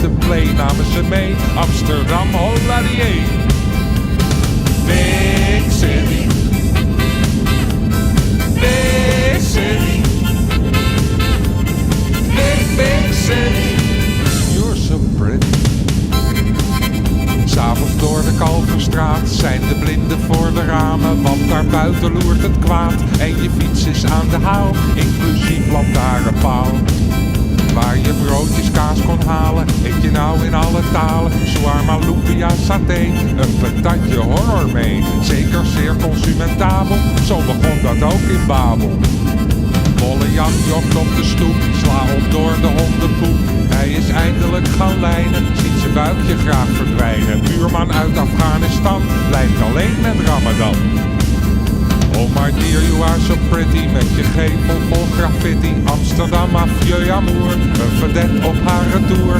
de play namen ze mee. Amsterdam, holladier. Big city. Big city. Big city. You're so pretty. S'avonds door de Kalverstraat zijn de blinden voor de ramen, want daar buiten loert het kwaad. En je fiets is aan de haal, inclusief lantaarnpaal. Waar je broodjes kaas kon halen, eet je nou in alle talen. Shawarma, lumpia, saté, een patatje horror mee. Zeker zeer consumentabel, zo begon dat ook in Babel. Bolle Jan jokt op de stoep, sla op door de hondenpoep. Hij is eindelijk gaan lijnen, ziet zijn buikje graag verdwijnen. Buurman uit Afghanistan blijft alleen met Ramadan. Oh my dear, you are so pretty, met je gevel vol graffiti. Amsterdam, vieux amour, een vedette op haar retour.